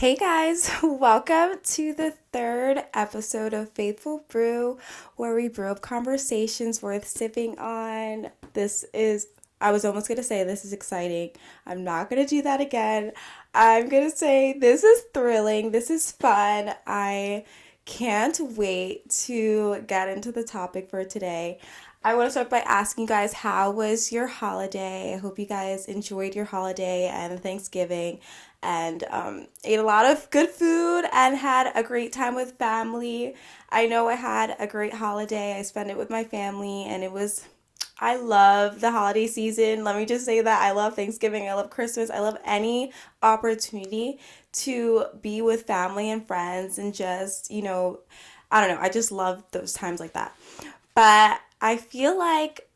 Hey guys, welcome to the third episode of Faithful Brew, where we brew up conversations worth sipping on. I was almost going to say this is exciting. I'm not going to do that again. I'm going to say this is thrilling. This is fun. I can't wait to get into the topic for today. I want to start by asking you guys, how was your holiday? I hope you guys enjoyed your holiday and Thanksgiving and ate a lot of good food and had a great time with family. I know I had a great holiday. I spent it with my family and I love the holiday season. Let me just say that I love Thanksgiving. I love Christmas. I love any opportunity to be with family and friends and just, I don't know. I just love those times like that. But I feel like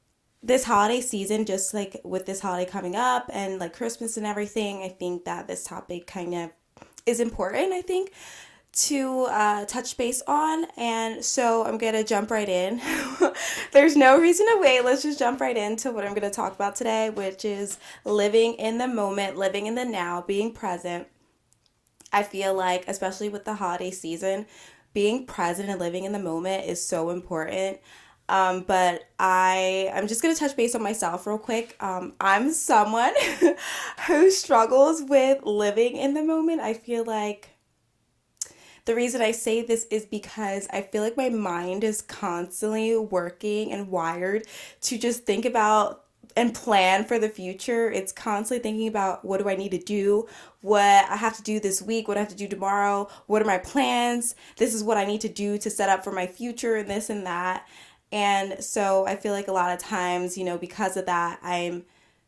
this holiday season, just like with this holiday coming up and like Christmas and everything, I think that this topic kind of is important, I think, to touch base on. And so I'm going to jump right in. There's no reason to wait. Let's just jump right into what I'm going to talk about today, which is living in the moment, living in the now, being present. I feel like, especially with the holiday season, being present and living in the moment is so important. But I'm just gonna touch base on myself real quick. I'm someone who struggles with living in the moment. I feel like the reason I say this is because I feel like my mind is constantly working and wired to just think about and plan for the future. It's constantly thinking about what do I need to do, what I have to do this week, what I have to do tomorrow, what are my plans, this is what I need to do to set up for my future and this and that. And so I feel like a lot of times, because of that,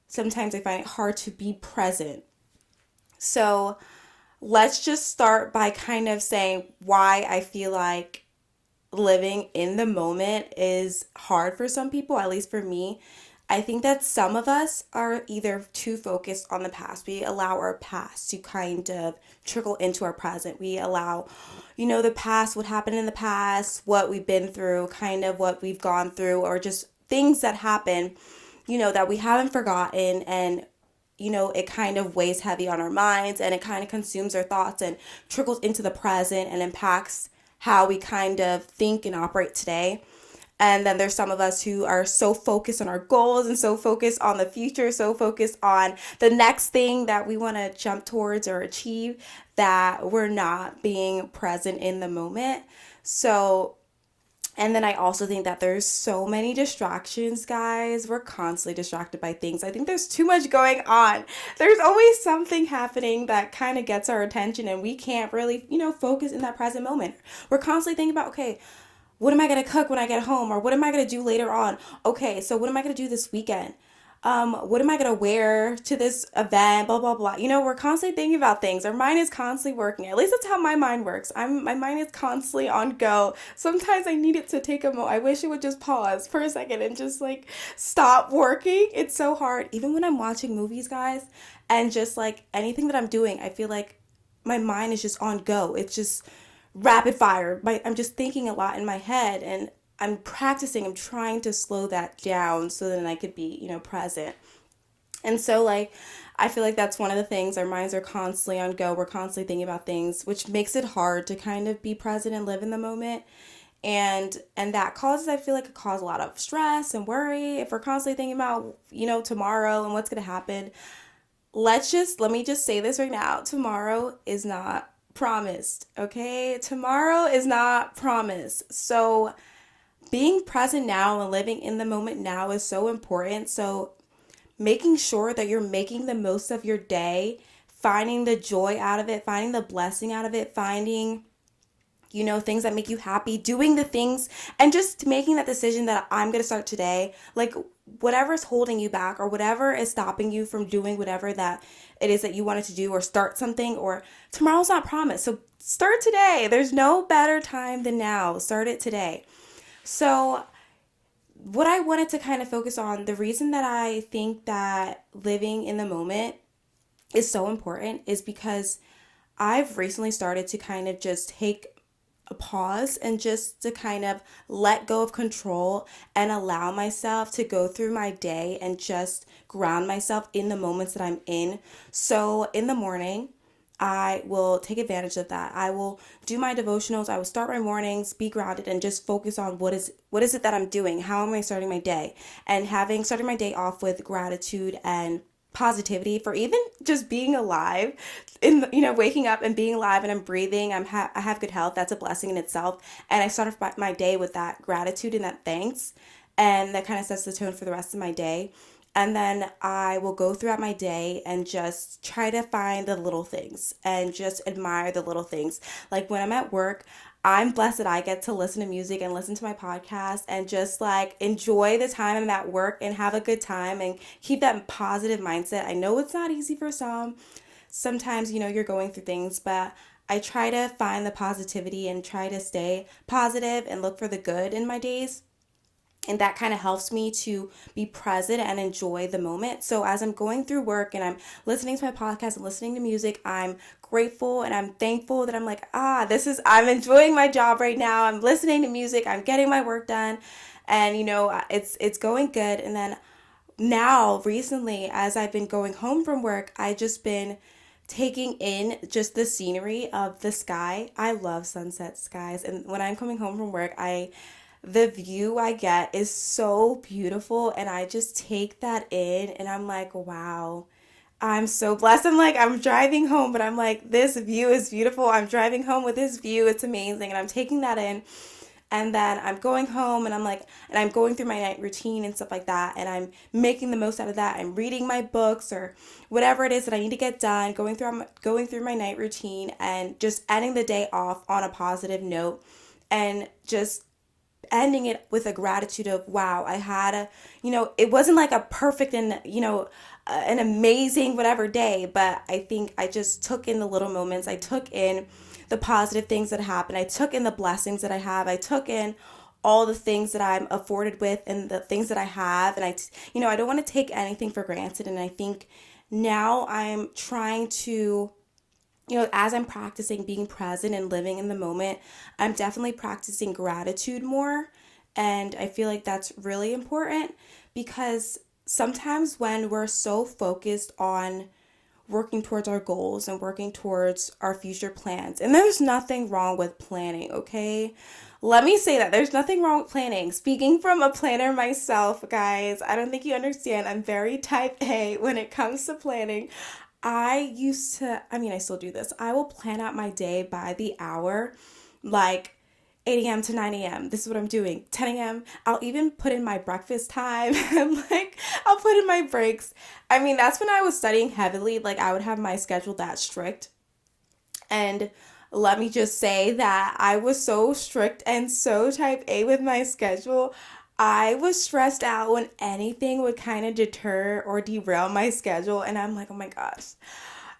sometimes I find it hard to be present. So let's just start by kind of saying why I feel like living in the moment is hard for some people, at least for me. I think that some of us are either too focused on the past. We allow our past to kind of trickle into our present. We allow, the past, what happened in the past, what we've been through, kind of what we've gone through, or just things that happen, that we haven't forgotten. And it kind of weighs heavy on our minds and it kind of consumes our thoughts and trickles into the present and impacts how we kind of think and operate today. And then there's some of us who are so focused on our goals and so focused on the future, so focused on the next thing that we want to jump towards or achieve that we're not being present in the moment. So, and then I also think that there's so many distractions, guys. We're constantly distracted by things. I think there's too much going on. There's always something happening that kind of gets our attention and we can't really, focus in that present moment. We're constantly thinking about, okay, what am I going to cook when I get home? Or what am I going to do later on? Okay, so what am I going to do this weekend? What am I going to wear to this event? Blah, blah, blah. We're constantly thinking about things. Our mind is constantly working. At least that's how my mind works. My mind is constantly on go. Sometimes I need it to take a moment. I wish it would just pause for a second and just like stop working. It's so hard. Even when I'm watching movies, guys, and just like anything that I'm doing, I feel like my mind is just on go. It's just rapid fire. I'm just thinking a lot in my head and I'm trying to slow that down so then I could be, present. And so like I feel like that's one of the things. Our minds are constantly on go. We're constantly thinking about things, which makes it hard to kind of be present and live in the moment. And that causes, I feel like it causes a lot of stress and worry if we're constantly thinking about, tomorrow and what's going to happen. Let me just say this right now. Tomorrow is not promised, okay? Tomorrow is not promised. So being present now and living in the moment now is so important. So making sure that you're making the most of your day, finding the joy out of it, finding the blessing out of it, finding things that make you happy, doing the things and just making that decision that I'm going to start today. Like whatever is holding you back or whatever is stopping you from doing whatever that it is that you wanted to do or start something, or tomorrow's not promised. So start today. There's no better time than now. Start it today. So what I wanted to kind of focus on, the reason that I think that living in the moment is so important is because I've recently started to kind of just take a pause and just to kind of let go of control and allow myself to go through my day and just ground myself in the moments that I'm in. So in the morning, I will take advantage of that. I will do my devotionals. I will start my mornings, be grounded, and just focus on what is it that I'm doing? How am I starting my day? And starting my day off with gratitude and positivity for even just being alive, waking up and being alive, and I'm breathing. I have good health. That's a blessing in itself. And I start off my day with that gratitude and that thanks, and that kind of sets the tone for the rest of my day. And then I will go throughout my day and just try to find the little things and just admire the little things. Like when I'm at work, I'm blessed that I get to listen to music and listen to my podcast and just like enjoy the time I'm at work and have a good time and keep that positive mindset. I know it's not easy for some. Sometimes, you're going through things, but I try to find the positivity and try to stay positive and look for the good in my days. And that kind of helps me to be present and enjoy the moment. So as I'm going through work and I'm listening to my podcast and listening to music, I'm grateful and I'm thankful that I'm like, I'm enjoying my job right now. I'm listening to music. I'm getting my work done. And, it's going good. And then now recently, as I've been going home from work, I just been taking in just the scenery of the sky. I love sunset skies. And when I'm coming home from work, the view I get is so beautiful, and I just take that in and I'm like, wow, I'm so blessed. I'm driving home, but I'm like, this view is beautiful. I'm driving home with this view. It's amazing. And I'm taking that in. And then I'm going home and I'm going through my night routine and stuff like that. And I'm making the most out of that. I'm reading my books or whatever it is that I need to get done, going through my night routine and just ending the day off on a positive note and just ending it with a gratitude of, wow, I had it wasn't like a perfect and, an amazing whatever day, but I think I just took in the little moments. I took in the positive things that happen. I took in the blessings that I have. I took in all the things that I'm afforded with and the things that I have. And I don't want to take anything for granted. And I think now I'm trying to, as I'm practicing being present and living in the moment, I'm definitely practicing gratitude more. And I feel like that's really important because sometimes when we're so focused on working towards our goals and working towards our future plans, and there's nothing wrong with planning, okay? Let me say that there's nothing wrong with planning. Speaking from a planner myself, guys, I don't think you understand. I'm very type A when it comes to planning. I still do this. I will plan out my day by the hour, like 8 a.m. to 9 a.m. This is what I'm doing. 10 a.m. I'll even put in my breakfast time and I'll put in my breaks. That's when I was studying heavily. I would have my schedule that strict. And let me just say that I was so strict and so type A with my schedule. I was stressed out when anything would kind of deter or derail my schedule. And I'm like, oh my gosh,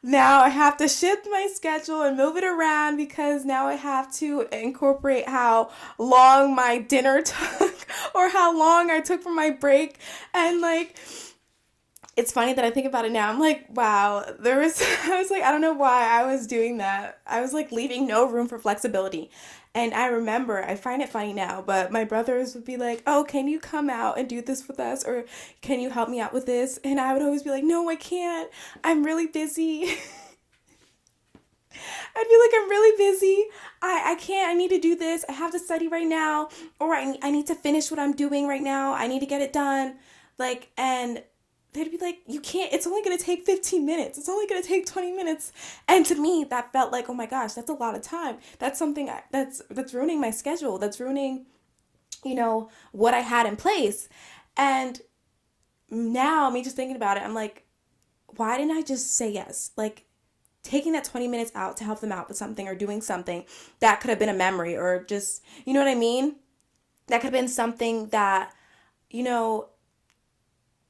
now I have to shift my schedule and move it around because now I have to incorporate how long my dinner took or how long I took for my break. And it's funny that I think about it now. I'm like, wow, I was like, I don't know why I was doing that. I was leaving no room for flexibility. And I find it funny now, but my brothers would be like, oh, can you come out and do this with us? Or can you help me out with this? And I would always be like, no, I can't. I'm really busy. I'd be like, I'm really busy. I can't. I need to do this. I have to study right now. Or I need to finish what I'm doing right now. I need to get it done. And they'd be like, you can't, it's only going to take 15 minutes. It's only going to take 20 minutes. And to me, that felt like, oh my gosh, that's a lot of time. That's something that's ruining my schedule. That's ruining, what I had in place. And now me just thinking about it, I'm like, why didn't I just say yes? Taking that 20 minutes out to help them out with something or doing something that could have been a memory or just, you know what I mean? That could have been something that,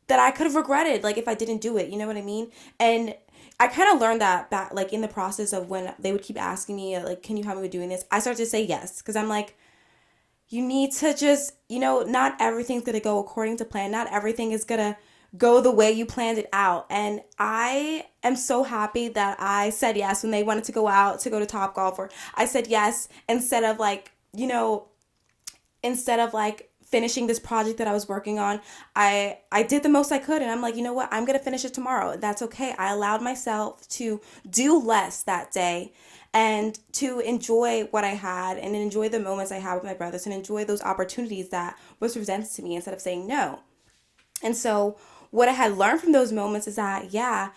that I could have regretted, if I didn't do it, you know what I mean? And I kind of learned that back, in the process of when they would keep asking me, can you help me with doing this? I started to say yes, because I'm like, you need to just, not everything's going to go according to plan. Not everything is going to go the way you planned it out. And I am so happy that I said yes when they wanted to go out to go to Topgolf, or I said yes instead of finishing this project that I was working on. I did the most I could, and I'm like, you know what? I'm going to finish it tomorrow. That's okay. I allowed myself to do less that day and to enjoy what I had and enjoy the moments I had with my brothers and enjoy those opportunities that was presented to me instead of saying no. And so what I had learned from those moments is that, yeah,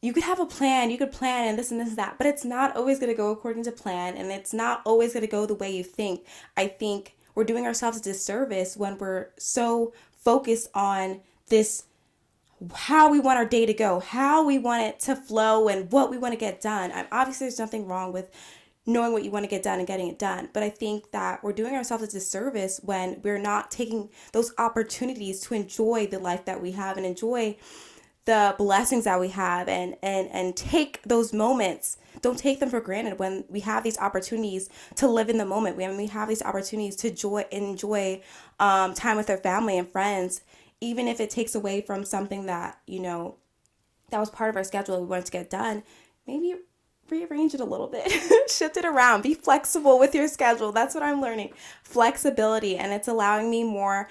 you could have a plan, you could plan and this and that, but it's not always going to go according to plan, and it's not always going to go the way you think. I think we're doing ourselves a disservice when we're so focused on this, how we want our day to go, how we want it to flow, and what we want to get done. And obviously, there's nothing wrong with knowing what you want to get done and getting it done. But I think that we're doing ourselves a disservice when we're not taking those opportunities to enjoy the life that we have and enjoy the blessings that we have, and take those moments. Don't take them for granted when we have these opportunities to live in the moment, when we have these opportunities to enjoy time with our family and friends, even if it takes away from something that, that was part of our schedule we wanted to get done. Maybe rearrange it a little bit, shift it around, be flexible with your schedule. That's what I'm learning, flexibility, and it's allowing me more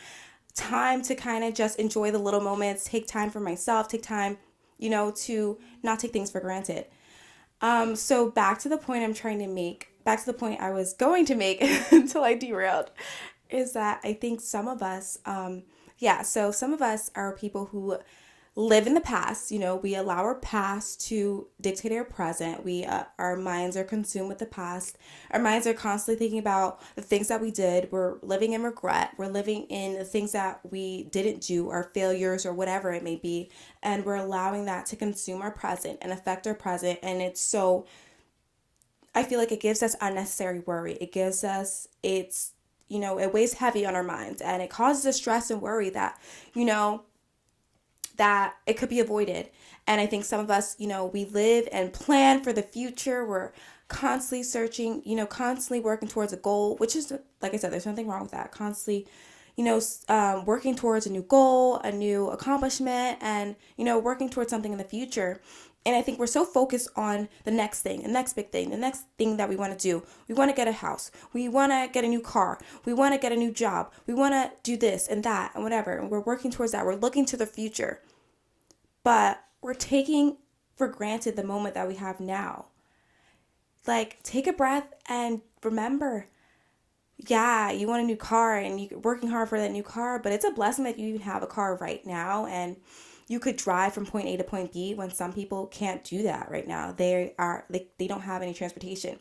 time to kind of just enjoy the little moments, take time for myself, take time, to not take things for granted. So back to the point I was going to make until I derailed, is that I think some of us, so some of us are people who live in the past. We allow our past to dictate our present. Our minds are consumed with the past. Our minds are constantly thinking about the things that we did. We're living in regret. We're living in the things that we didn't do, our failures or whatever it may be. And we're allowing that to consume our present and affect our present. And I feel like it gives us unnecessary worry. It weighs heavy on our minds, and it causes a stress and worry that, that it could be avoided. And I think some of us, we live and plan for the future. We're constantly searching, constantly working towards a goal, which is, like I said, there's nothing wrong with that. Constantly, working towards a new goal, a new accomplishment, and, working towards something in the future. And I think we're so focused on the next thing, the next big thing, the next thing that we want to do. We want to get a house. We want to get a new car. We want to get a new job. We want to do this and that and whatever. And we're working towards that. We're looking to the future. But we're taking for granted the moment that we have now. Like, take a breath and remember, yeah, you want a new car and you're working hard for that new car, but it's a blessing that you even have a car right now, and you could drive from point A to point B when some people can't do that right now. They don't have any transportation.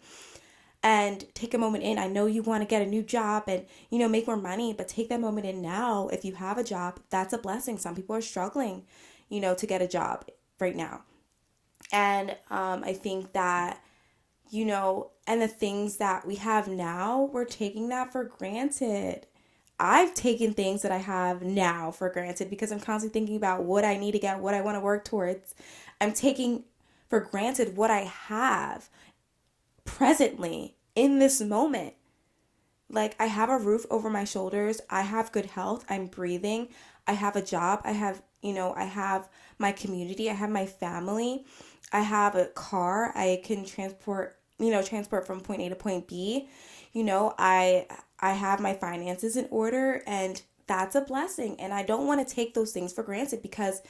And take a moment in. I know you want to get a new job and, make more money, but take that moment in now. If you have a job, that's a blessing. Some people are struggling, to get a job right now. And I think that, and the things that we have now, we're taking that for granted. I've taken things that I have now for granted because I'm constantly thinking about what I need to get, what I want to work towards. I'm taking for granted what I have presently in this moment. Like, I have a roof over my shoulders. I have good health. I'm breathing. I have a job. I have my community. I have my family. I have a car. I can transport from point A to point B. I have my finances in order, and that's a blessing. And I don't want to take those things for granted because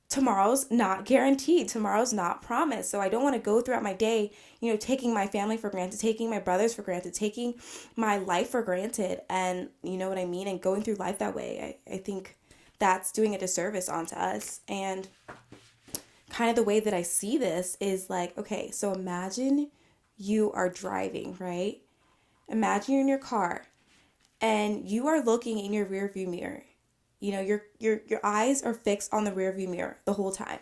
tomorrow's not guaranteed. Tomorrow's not promised. So I don't want to go throughout my day, taking my family for granted, taking my brothers for granted, taking my life for granted. And you know what I mean? And going through life that way, I think that's doing a disservice onto us. And kind of the way that I see this is like, okay, so imagine you are driving, right? Imagine you're in your car and you are looking in your rearview mirror. Your eyes are fixed on the rearview mirror the whole time.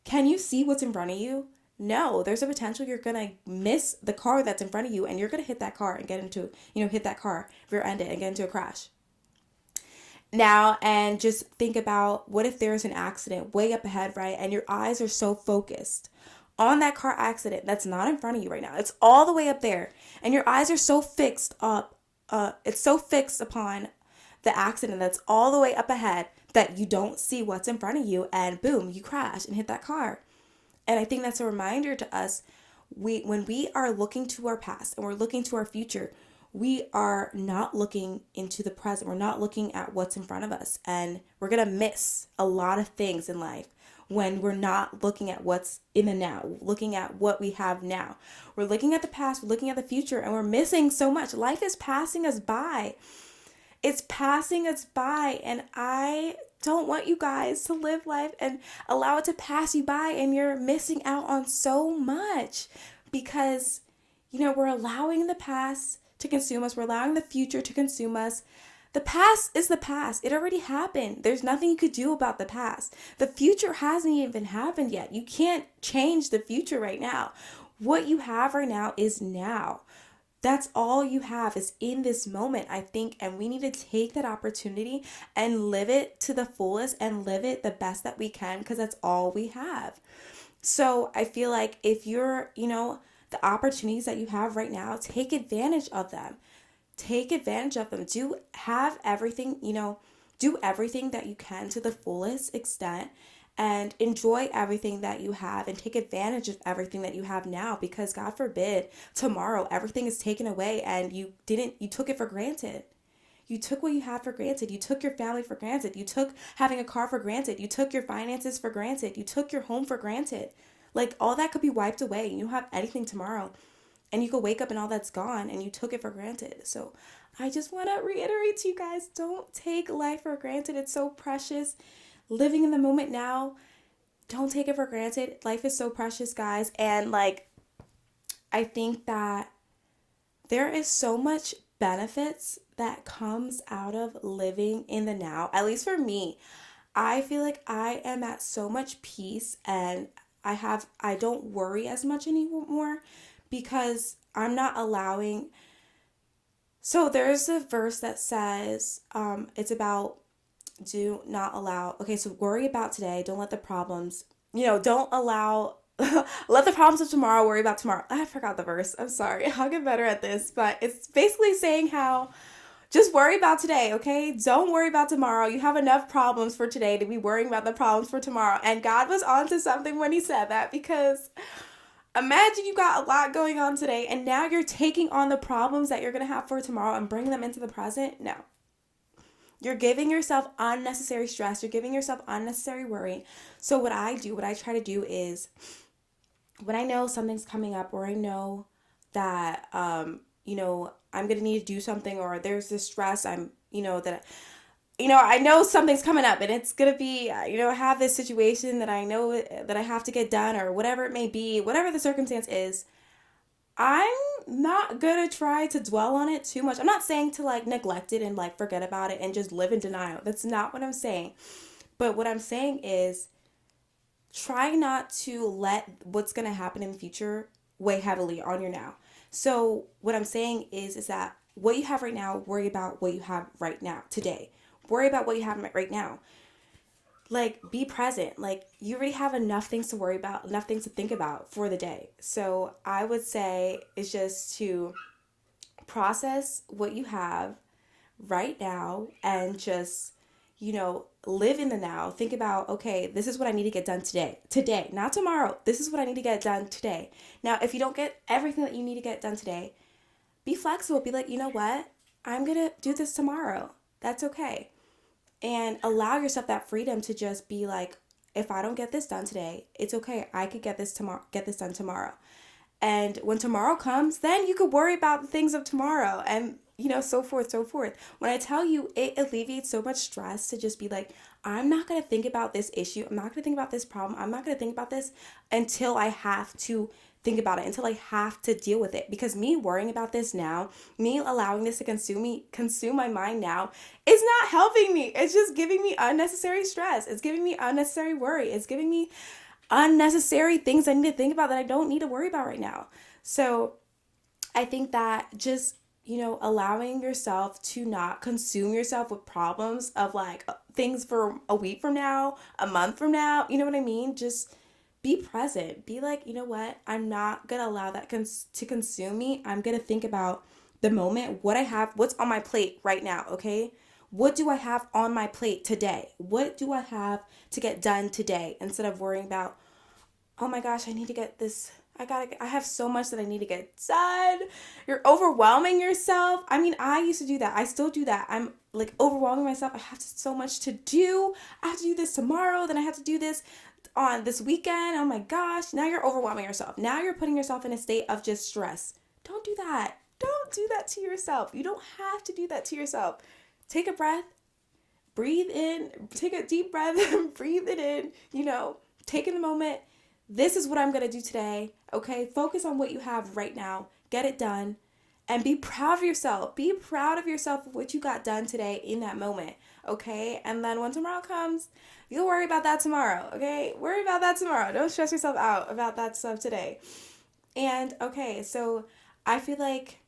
Can you see what's in front of you? No, there's a potential you're going to miss the car that's in front of you, and you're going to hit that car and get into, hit that car, rear end it and get into a crash. Now, and just think about, what if there's an accident way up ahead, right? And your eyes are so focused on that car accident that's not in front of you right now. It's all the way up there. And your eyes are so fixed it's so fixed upon the accident that's all the way up ahead that you don't see what's in front of you, and boom, you crash and hit that car. And I think that's a reminder to us, when we are looking to our past and we're looking to our future, we are not looking into the present. We're not looking at what's in front of us. And we're going to miss a lot of things in life when we're not looking at what's in the now, looking at what we have now. We're looking at the past, we're looking at the future, and we're missing so much. Life is passing us by. It's passing us by, and I don't want you guys to live life and allow it to pass you by, and you're missing out on so much because, we're allowing the past to consume us. We're allowing the future to consume us. The past is the past. It already happened. There's nothing you could do about the past. The future hasn't even happened yet. You can't change the future right now. What you have right now is now. That's all you have is in this moment, I think, and we need to take that opportunity and live it to the fullest and live it the best that we can because that's all we have. So I feel like if you're, the opportunities that you have right now, take advantage of them. Take advantage of them. Do everything that you can to the fullest extent and enjoy everything that you have and take advantage of everything that you have now because God forbid tomorrow everything is taken away and you took it for granted. You took what you have for granted. You took your family for granted. You took having a car for granted. You took your finances for granted. You took your home for granted. Like all that could be wiped away and you don't have anything tomorrow. And you could wake up and all that's gone and you took it for granted. So I just want to reiterate to you guys, don't take life for granted. It's so precious. Living in the moment now, don't take it for granted. Life is so precious, guys. And I think that there is so much benefits that comes out of living in the now. At least for me, I feel like I am at so much peace and I don't worry as much anymore because I'm not allowing. So there's a verse that says, it's about do not allow. Okay, so worry about today. Don't let the problems, don't allow, let the problems of tomorrow worry about tomorrow. I forgot the verse. I'm sorry. I'll get better at this. But it's basically saying how just worry about today, okay? Don't worry about tomorrow. You have enough problems for today to be worrying about the problems for tomorrow. And God was onto something when he said that because imagine you got a lot going on today and now you're taking on the problems that you're going to have for tomorrow and bringing them into the present. No. You're giving yourself unnecessary stress. You're giving yourself unnecessary worry. So what I try to do is when I know something's coming up or I know that, I'm going to need to do something or there's this stress, I know something's coming up and it's going to be, I have this situation that I know that I have to get done or whatever it may be, whatever the circumstance is, I'm not going to try to dwell on it too much. I'm not saying to neglect it and forget about it and just live in denial. That's not what I'm saying. But what I'm saying is try not to let what's going to happen in the future weigh heavily on your now. So what I'm saying is that what you have right now, worry about what you have right now, today. Worry about what you have right now. Be present. You already have enough things to worry about, enough things to think about for the day. So I would say it's just to process what you have right now and just, live in the now. Think about, okay, this is what I need to get done today, not tomorrow. This is what I need to get done today. Now, if you don't get everything that you need to get done today, be flexible. Be like, you know what? I'm going to do this tomorrow. That's okay. And allow yourself that freedom to just be like, if I don't get this done today, it's okay. I could get this done tomorrow. And when tomorrow comes, then you could worry about the things of tomorrow and, so forth, so forth. When I tell you, it alleviates so much stress to just be like, I'm not going to think about this issue. I'm not going to think about this problem. I'm not going to think about this until I have to think about it, until I have to deal with it. Because me worrying about this now, me allowing this to consume my mind now, is not helping me. It's just giving me unnecessary stress. It's giving me unnecessary worry. It's giving me unnecessary things I need to think about that I don't need to worry about right now. So I think that just, allowing yourself to not consume yourself with problems of things for a week from now, a month from now, you know what I mean? Just be present. Be like, you know what? I'm not going to allow that to consume me. I'm going to think about the moment, what I have, what's on my plate right now, okay? What do I have on my plate today? What do I have to get done today? Instead of worrying about, oh my gosh, I need to get this I have so much that I need to get done. You're overwhelming yourself. I mean, I used to do that. I still do that. I'm like overwhelming myself. I have so much to do. I have to do this tomorrow. Then I have to do this on this weekend. Oh my gosh. Now you're overwhelming yourself. Now you're putting yourself in a state of just stress. Don't do that. Don't do that to yourself. You don't have to do that to yourself. Take a breath. Breathe in. Take a deep breath and breathe it in. Take in the moment. This is what I'm going to do today. Okay? Focus on what you have right now. Get it done. And be proud of yourself. Be proud of yourself of what you got done today in that moment. Okay? And then when tomorrow comes, you'll worry about that tomorrow. Okay? Worry about that tomorrow. Don't stress yourself out about that stuff today. And okay, so I feel like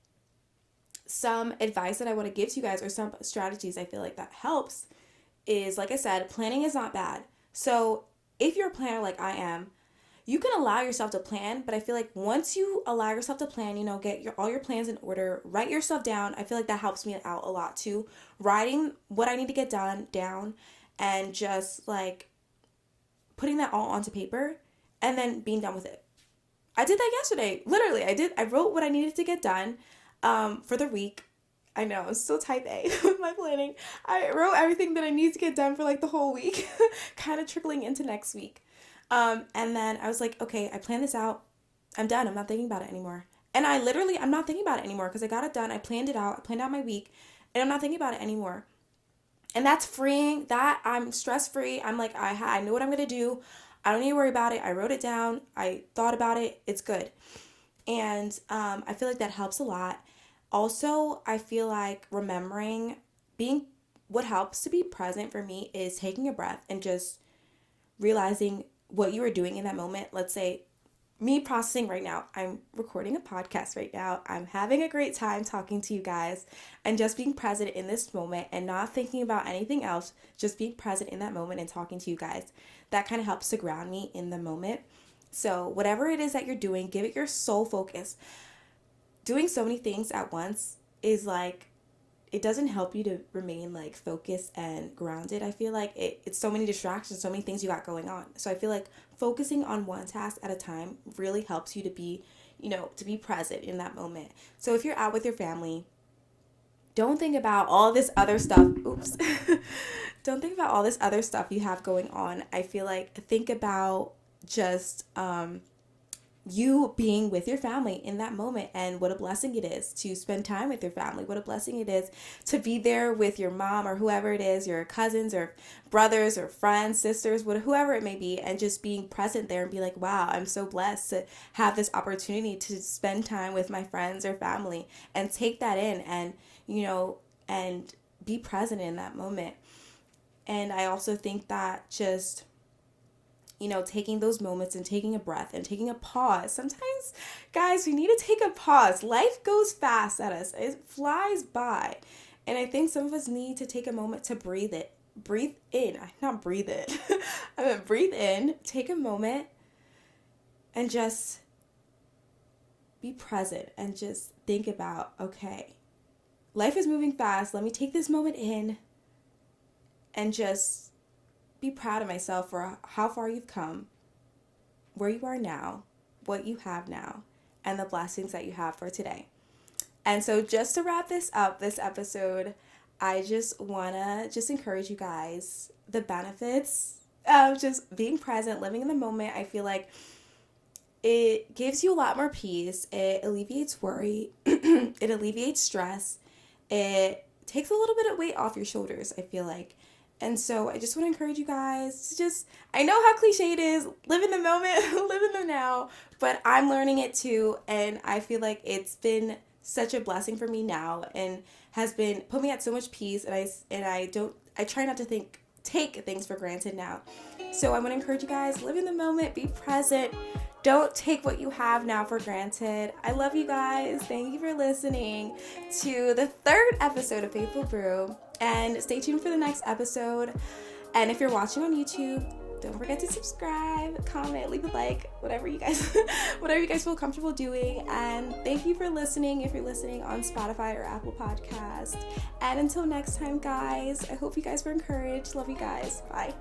some advice that I want to give to you guys, or some strategies I feel like that helps, is, like I said, planning is not bad. So if you're a planner like I am, you can allow yourself to plan, but I feel like once you allow yourself to plan, get all your plans in order, write your stuff down. I feel like that helps me out a lot too. Writing what I need to get done down, and just like putting that all onto paper and then being done with it. I did that yesterday. Literally, I wrote what I needed to get done for the week. I know, I'm still type A with my planning. I wrote everything that I need to get done for like the whole week, kind of trickling into next week. And then I was like, okay, I planned this out. I'm done. I'm not thinking about it anymore. And I'm not thinking about it anymore because I got it done. I planned it out. I planned out my week, and I'm not thinking about it anymore. And that's freeing. That I'm stress-free. I'm like, I know what I'm going to do. I don't need to worry about it. I wrote it down. I thought about it. It's good. And I feel like that helps a lot. Also, I feel like what helps to be present for me is taking a breath and just realizing what you were doing in that moment. Let's say me processing right now. I'm recording a podcast right now. I'm having a great time talking to you guys and just being present in this moment and not thinking about anything else, just being present in that moment and talking to you guys. That kind of helps to ground me in the moment. So whatever it is that you're doing, give it your sole focus. Doing so many things at once is like, it doesn't help you to remain like focused and grounded. I feel like it's so many distractions, so many things you got going on. So I feel like focusing on one task at a time really helps you to be, to be present in that moment. So if you're out with your family, don't think about all this other stuff. Oops. Don't think about all this other stuff you have going on. I feel like think about just you being with your family in that moment, and what a blessing it is to spend time with your family. What a blessing it is to be there with your mom or whoever it is, your cousins or brothers or friends, sisters, whoever it may be, and just being present there and be like, wow, I'm so blessed to have this opportunity to spend time with my friends or family, and take that in and, and be present in that moment. And I also think that just taking those moments and taking a breath and taking a pause. Sometimes, guys, we need to take a pause. Life goes fast at us. It flies by. And I think some of us need to take a moment to breathe it. Breathe in. Not breathe it. I mean, breathe in, take a moment, and just be present and just think about, okay, life is moving fast. Let me take this moment in and just be proud of myself for how far you've come, where you are now, what you have now, and the blessings that you have for today. And so just to wrap this up, this episode, I just want to encourage you guys the benefits of just being present, living in the moment. I feel like it gives you a lot more peace. It alleviates worry. It alleviates stress. It takes a little bit of weight off your shoulders, I feel like. And so I just want to encourage you guys to I know how cliche it is, live in the moment, live in the now, but I'm learning it too. And I feel like it's been such a blessing for me now and has been put me at so much peace. And I try not to take things for granted now. So I want to encourage you guys, live in the moment, be present. Don't take what you have now for granted. I love you guys. Thank you for listening to the 3rd episode of Faithful Brew. And stay tuned for the next episode. And if you're watching on YouTube, don't forget to subscribe, comment, leave a like, whatever you guys feel comfortable doing. And thank you for listening if you're listening on Spotify or Apple Podcast. And until next time, guys, I hope you guys were encouraged. Love you guys. Bye.